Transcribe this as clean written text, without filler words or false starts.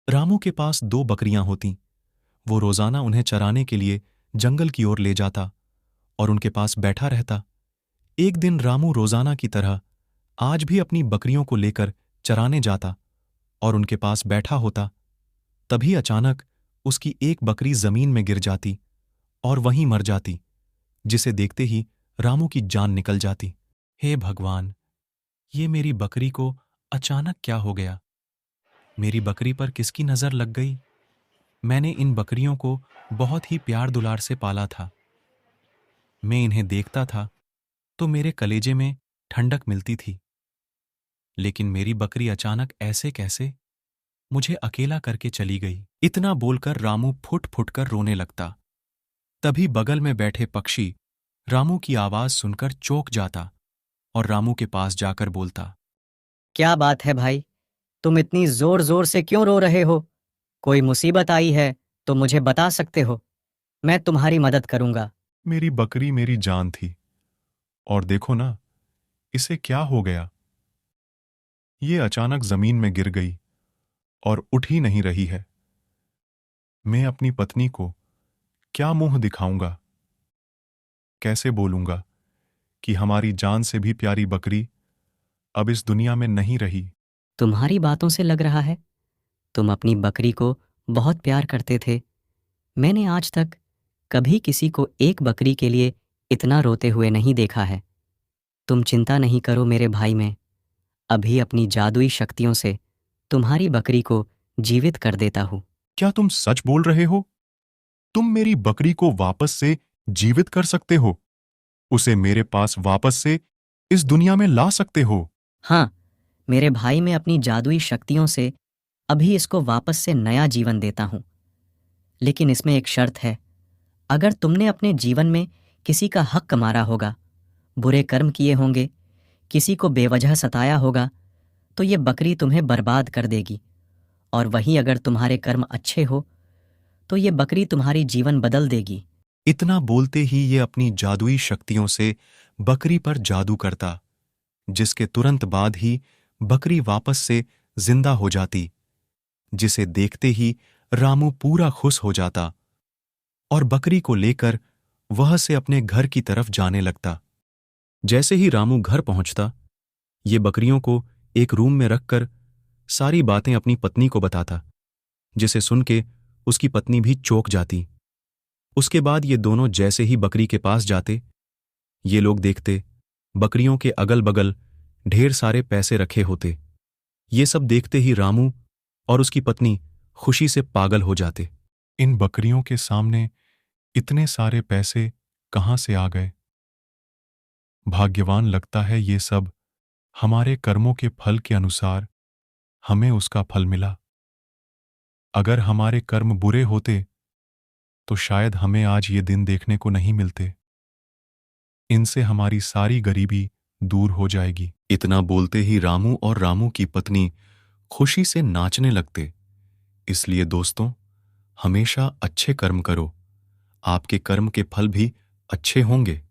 रामू के पास 2 बकरियां होतीं। वो रोजाना उन्हें चराने के लिए जंगल की ओर ले जाता और उनके पास बैठा रहता। एक दिन रामू रोजाना की तरह आज भी अपनी बकरियों को लेकर चराने जाता और उनके पास बैठा होता। तभी अचानक उसकी एक बकरी जमीन में गिर जाती और वहीं मर जाती, जिसे देखते ही रामू की जान निकल जाती। हे भगवान, ये मेरी बकरी को अचानक क्या हो गया? मेरी बकरी पर किसकी नजर लग गई? मैंने इन बकरियों को बहुत ही प्यार दुलार से पाला था। मैं इन्हें देखता था तो मेरे कलेजे में ठंडक मिलती थी। लेकिन मेरी बकरी अचानक ऐसे कैसे मुझे अकेला करके चली गई? इतना बोलकर रामू फुट फुट कर रोने लगता। तभी बगल में बैठे पक्षी रामू की आवाज सुनकर चौंक जाता और रामू के पास जाकर बोलता। क्या बात है भाई, तुम इतनी जोर जोर से क्यों रो रहे हो? कोई मुसीबत आई है तो मुझे बता सकते हो, मैं तुम्हारी मदद करूंगा। मेरी बकरी मेरी जान थी, और देखो ना, इसे क्या हो गया? ये अचानक जमीन में गिर गई और उठ ही नहीं रही है। मैं अपनी पत्नी को क्या मुंह दिखाऊंगा? कैसे बोलूंगा कि हमारी जान से भी प्यारी बकरी अब इस दुनिया में नहीं रही? तुम्हारी बातों से लग रहा है तुम अपनी बकरी को बहुत प्यार करते थे। मैंने आज तक कभी किसी को एक बकरी के लिए इतना रोते हुए नहीं देखा है। तुम चिंता नहीं करो मेरे भाई, मैं अभी अपनी जादुई शक्तियों से तुम्हारी बकरी को जीवित कर देता हूँ। क्या तुम सच बोल रहे हो? तुम मेरी बकरी को वापस से जीवित कर सकते हो? उसे मेरे पास वापस से इस दुनिया में ला सकते हो? हाँ मेरे भाई, मैं अपनी जादुई शक्तियों से अभी इसको वापस से नया जीवन देता हूँ। लेकिन इसमें एक शर्त है, अगर तुमने अपने जीवन में किसी का हक मारा होगा, बुरे कर्म किए होंगे, किसी को बेवजह सताया होगा, तो ये बकरी तुम्हें बर्बाद कर देगी। और वहीं अगर तुम्हारे कर्म अच्छे हो तो ये बकरी तुम्हारी जीवन बदल देगी। इतना बोलते ही ये अपनी जादुई शक्तियों से बकरी पर जादू करता, जिसके तुरंत बाद ही बकरी वापस से जिंदा हो जाती, जिसे देखते ही रामू पूरा खुश हो जाता और बकरी को लेकर वह से अपने घर की तरफ जाने लगता। जैसे ही रामू घर पहुंचता, ये बकरियों को एक रूम में रखकर सारी बातें अपनी पत्नी को बताता, जिसे सुन के उसकी पत्नी भी चौंक जाती। उसके बाद ये दोनों जैसे ही बकरी के पास जाते, ये लोग देखते बकरियों के अगल बगल ढेर सारे पैसे रखे होते। ये सब देखते ही रामू और उसकी पत्नी खुशी से पागल हो जाते। इन बकरियों के सामने इतने सारे पैसे कहां से आ गए? भाग्यवान लगता है ये सब हमारे कर्मों के फल के अनुसार हमें उसका फल मिला। अगर हमारे कर्म बुरे होते तो शायद हमें आज ये दिन देखने को नहीं मिलते। इनसे हमारी सारी गरीबी दूर हो जाएगी। इतना बोलते ही रामू और रामू की पत्नी खुशी से नाचने लगते। इसलिए दोस्तों, हमेशा अच्छे कर्म करो, आपके कर्म के फल भी अच्छे होंगे।